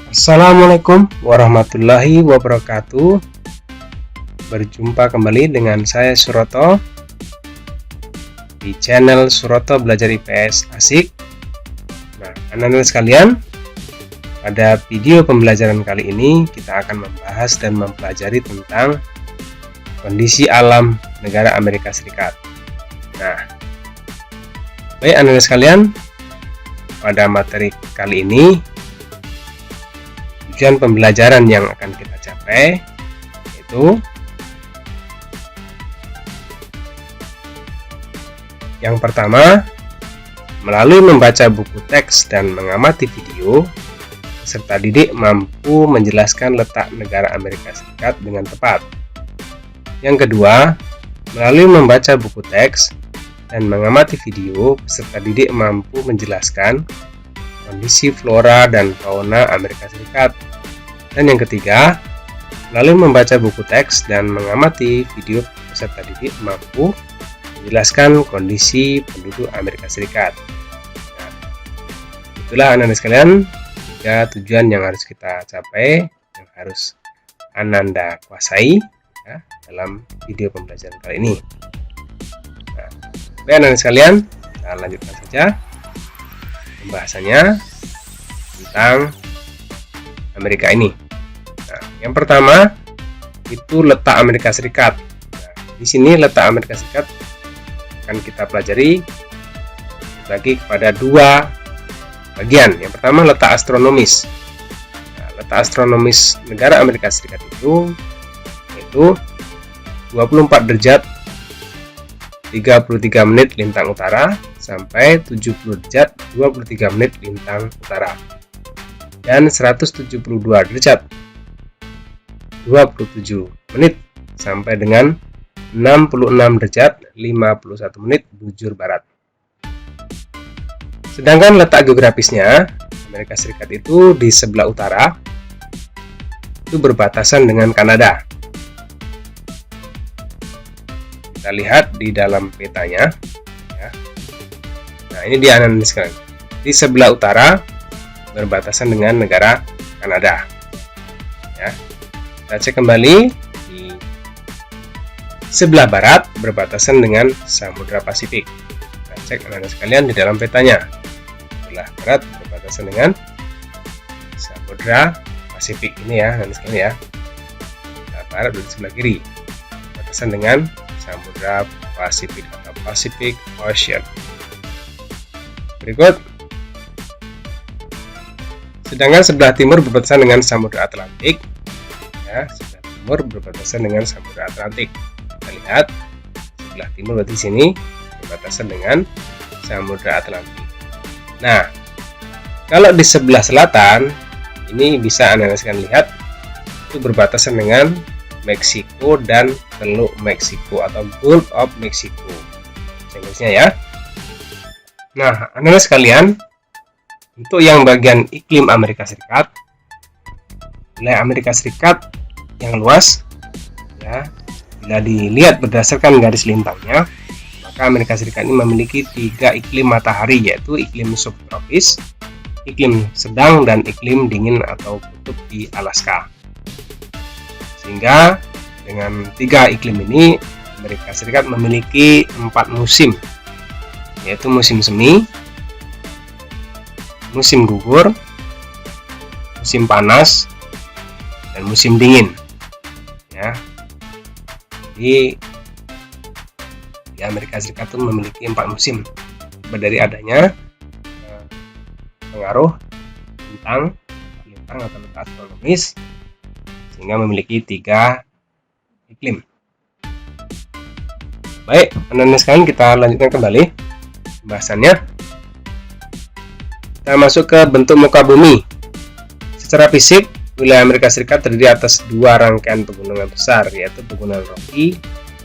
Assalamualaikum warahmatullahi wabarakatuh. Berjumpa kembali dengan saya Suroto di channel Suroto Belajar IPS Asik. Nah, anak-anak sekalian, pada video pembelajaran kali ini kita akan membahas dan mempelajari tentang kondisi alam negara Amerika Serikat. Nah, baik anak-anak sekalian, pada materi kali ini tujuan pembelajaran yang akan kita capai yaitu yang pertama, melalui membaca buku teks dan mengamati video, peserta didik mampu menjelaskan letak negara Amerika Serikat dengan tepat. Yang kedua, melalui membaca buku teks dan mengamati video, peserta didik mampu menjelaskan kondisi flora dan fauna Amerika Serikat. Dan yang ketiga, melalui membaca buku teks dan mengamati video, peserta didik mampu menjelaskan kondisi penduduk Amerika Serikat. Nah, itulah anak-anak sekalian, tiga tujuan yang harus kita capai, yang harus Ananda kuasai ya, dalam video pembelajaran kali ini. Nah, baik anak-anak sekalian, kita lanjutkan saja pembahasannya tentang Amerika ini. Nah, yang pertama itu letak Amerika Serikat. Nah, di sini letak Amerika Serikat akan kita pelajari bagi kepada dua bagian. Yang pertama letak astronomis. Nah, letak astronomis negara Amerika Serikat itu yaitu 24 derajat 33 menit lintang utara sampai 70 derajat 23 menit lintang utara, dan 172 derajat 27 menit sampai dengan 66 derajat 51 menit bujur barat. Sedangkan letak geografisnya, Amerika Serikat itu di sebelah utara itu berbatasan dengan Kanada. Kita lihat di dalam petanya ya. Nah, ini dia anak-anak sekalian. Di sebelah utara berbatasan dengan negara Kanada ya. Kita cek kembali, di sebelah barat berbatasan dengan Samudra Pasifik. Kita cek anak-anak sekalian di dalam petanya. Sebelah barat berbatasan dengan Samudra Pasifik ini ya, anak-anak sekalian ya. Sebelah barat di sebelah kiri berbatasan dengan Samudra Pasifik atau Pacific Ocean. Berikut, sedangkan sebelah timur berbatasan dengan Samudra Atlantik. Ya, sebelah timur berbatasan dengan Samudra Atlantik. Kita lihat sebelah timur berarti sini berbatasan dengan Samudra Atlantik. Nah, kalau di sebelah selatan ini bisa Anda sekalian lihat itu berbatasan dengan Meksiko dan Teluk Meksiko atau Gulf of Mexico. Inggrisnya ya. Nah, Anda sekalian, untuk yang bagian iklim Amerika Serikat, wilayah Amerika Serikat yang luas ya, bila dilihat berdasarkan garis lintangnya, maka Amerika Serikat ini memiliki 3 iklim matahari, yaitu iklim subtropis, iklim sedang, dan iklim dingin atau kutub di Alaska. Sehingga dengan 3 iklim ini Amerika Serikat memiliki 4 musim, yaitu musim semi, musim gugur, musim panas, dan musim dingin ya. Di Amerika Serikat itu memiliki 4 musim dari adanya pengaruh lintang atau letak astronomis, sehingga memiliki 3 iklim. Baik, anak-anak sekalian, kita lanjutkan kembali pembahasannya. Kita masuk ke bentuk muka bumi. Secara fisik, wilayah Amerika Serikat terdiri atas 2 rangkaian pegunungan besar, yaitu Pegunungan Rocky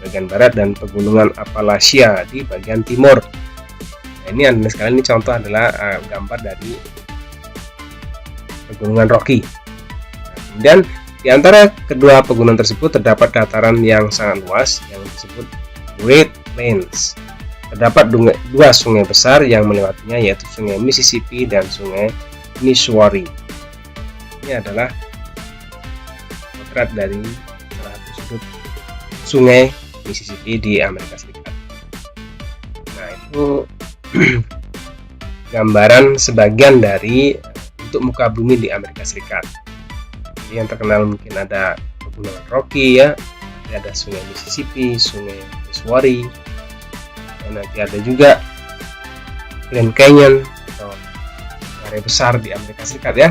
bagian barat dan Pegunungan Appalachia di bagian timur. Nah, ini anda sekalian, ini contoh adalah gambar dari Pegunungan Rocky. Nah, kemudian di antara kedua pegunungan tersebut terdapat dataran yang sangat luas yang disebut Great Plains. Terdapat 2 sungai besar yang melewatinya, yaitu Sungai Mississippi dan Sungai Missouri. Ini adalah potret dari salah satu sudut sungai Mississippi di Amerika Serikat. Nah, itu gambaran sebagian dari bentuk muka bumi di Amerika Serikat. Jadi yang terkenal mungkin ada Pegunungan Rocky ya, nanti ada sungai Mississippi, sungai Missouri, dan nanti ada juga Grand Canyon atau area besar di Amerika Serikat ya,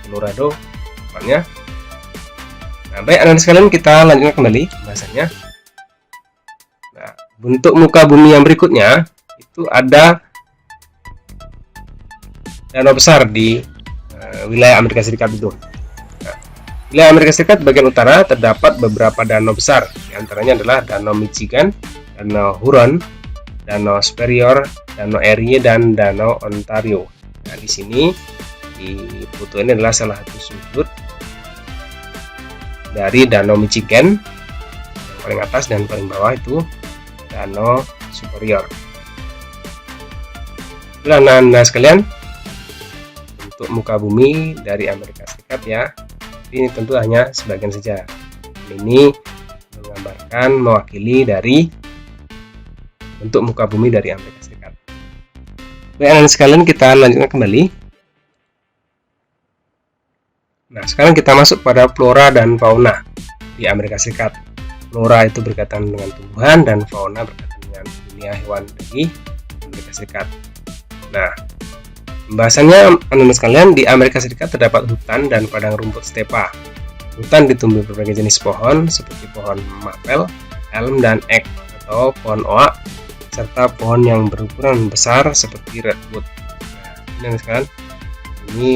Colorado tempatnya. Nah, baik anak-anak sekalian, kita lanjutkan kembali bahasanya. Nah, bentuk muka bumi yang berikutnya itu ada danau besar di wilayah Amerika Serikat itu. Nah, wilayah Amerika Serikat bagian utara terdapat beberapa danau besar. Di antaranya adalah Danau Michigan, Danau Huron, Danau Superior, Danau Erie, dan Danau Ontario. Nah, di sini di foto ini adalah salah satu sudut dari Danau Michigan yang paling atas, dan paling bawah itu Danau Superior. Nah, sekalian, untuk muka bumi dari Amerika Serikat ya, ini tentu hanya sebagian saja. Ini menggambarkan, mewakili dari bentuk muka bumi dari Amerika Serikat. Baik anak sekalian, kita lanjutkan kembali. Nah, sekarang kita masuk pada flora dan fauna di Amerika Serikat. Flora itu berkaitan dengan tumbuhan, dan fauna berkaitan dengan dunia hewan di Amerika Serikat. Nah, pembahasannya anak-anak sekalian, di Amerika Serikat terdapat hutan dan padang rumput stepa. Hutan ditumbuhi berbagai jenis pohon seperti pohon mapel, elm, dan ek atau pohon oak, serta pohon yang berukuran besar seperti redwood. Nah, ini sekalian, ini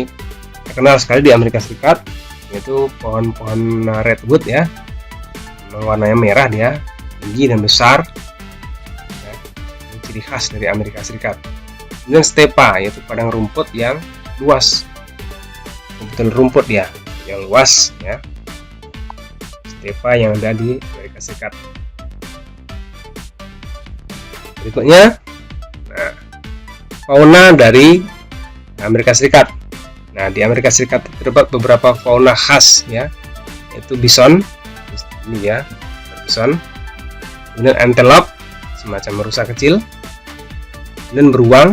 terkenal sekali di Amerika Serikat, yaitu pohon-pohon redwood ya. Warnanya merah dia, tinggi dan besar. Ya, ini ciri khas dari Amerika Serikat. Kemudian stepa, yaitu padang rumput yang luas, betul rumput ya, yang luas ya. Stepa yang ada di Amerika Serikat. Berikutnya, nah, fauna dari Amerika Serikat. Nah, di Amerika Serikat terdapat beberapa fauna khas ya, yaitu bison, ini ya, bison. Kemudian antelope, semacam rusa kecil. Kemudian beruang,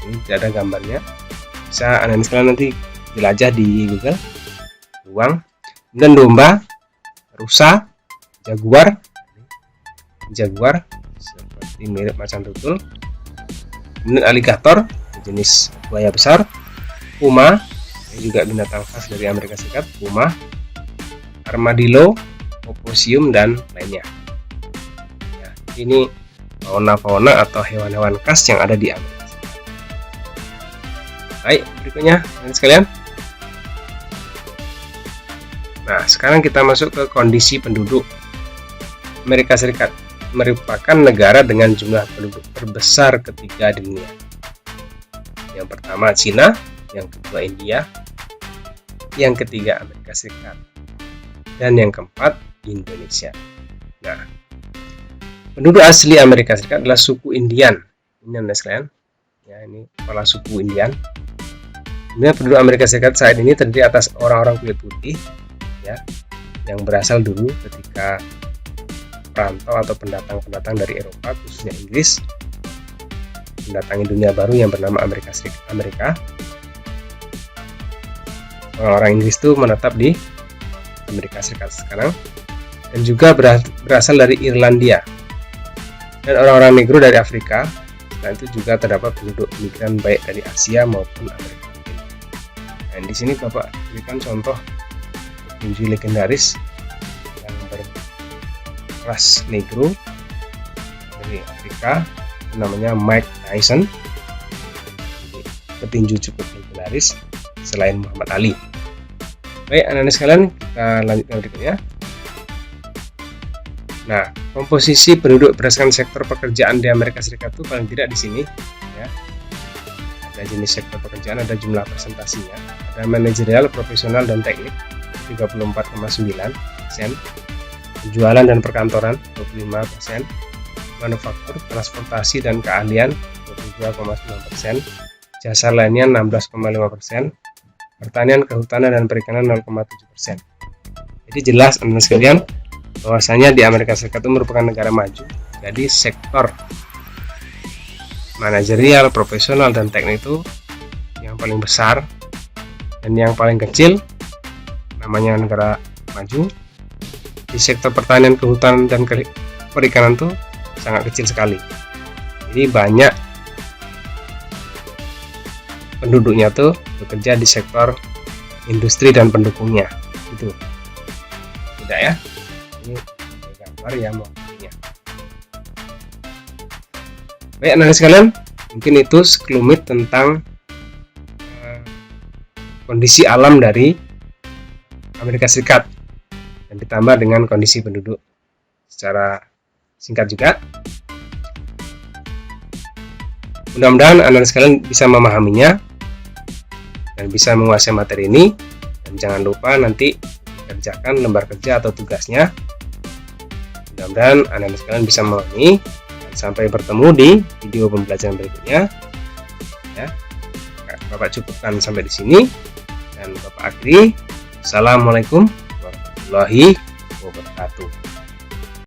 ini tidak ada gambarnya, bisa anak-anak sekalian nanti jelajah di Google. Beruang. Kemudian domba, rusa, jaguar seperti mirip macan tutul. Kemudian aligator, jenis buaya besar. Puma, ini juga binatang khas dari Amerika Serikat. Puma, armadillo, opossum, dan lainnya. Ya, ini fauna-fauna atau hewan-hewan khas yang ada di Amerika Serikat. Baik, berikutnya teman-teman sekalian. Nah, sekarang kita masuk ke kondisi penduduk. Amerika Serikat merupakan negara dengan jumlah penduduk terbesar ketiga di dunia. Yang pertama Cina, yang kedua India, yang ketiga Amerika Serikat, dan yang keempat Indonesia. Nah, penduduk asli Amerika Serikat adalah suku Indian. Ini anda sekalian, ya, ini kepala suku Indian. Kemudian penduduk Amerika Serikat saat ini terdiri atas orang-orang kulit putih, ya, yang berasal dulu ketika perantau atau pendatang-pendatang dari Eropa, khususnya Inggris, mendatangi dunia baru yang bernama Amerika Serikat. Orang-orang Inggris itu menetap di Amerika Serikat sekarang, dan juga berasal dari Irlandia. Dan orang-orang negro dari Afrika. Selain itu juga terdapat penduduk migran baik dari Asia maupun Amerika Latin. Dan di sini Bapak berikan contoh petinju legendaris yang berras negro dari Afrika, namanya Mike Tyson. Jadi, petinju cukup legendaris selain Muhammad Ali. Baik anak-anak sekalian, kita lanjutkan berikutnya. Nah, komposisi penduduk berdasarkan sektor pekerjaan di Amerika Serikat itu paling tidak di sini ya. Ada jenis sektor pekerjaan, ada jumlah presentasinya. Ada manajerial, profesional, dan teknik 34,9%, penjualan dan perkantoran 25%, manufaktur, transportasi, dan keahlian 22,9%, jasa lainnya 16,5%, pertanian, kehutanan, dan perikanan 0,7%. Jadi jelas anak sekalian bahwasanya di Amerika Serikat itu merupakan negara maju. Jadi sektor manajerial, profesional, dan teknik itu yang paling besar, dan yang paling kecil namanya negara maju. Di sektor pertanian, kehutanan, dan perikanan itu sangat kecil sekali. Jadi banyak penduduknya tuh bekerja di sektor industri dan pendukungnya. Itu tidak ya? Ini gambar yang mewakilinya. Baik anak sekalian, mungkin itu sekelumit tentang kondisi alam dari Amerika Serikat dan ditambah dengan kondisi penduduk secara singkat juga. Mudah-mudahan anak sekalian bisa memahaminya dan bisa menguasai materi ini, dan jangan lupa nanti kerjakan lembar kerja atau tugasnya. Mudah-mudahan anak sekalian bisa memahami, dan sampai bertemu di video pembelajaran berikutnya ya. Bapak cukupkan sampai di sini dan Bapak akhiri. Assalamualaikum warahmatullahi wabarakatuh.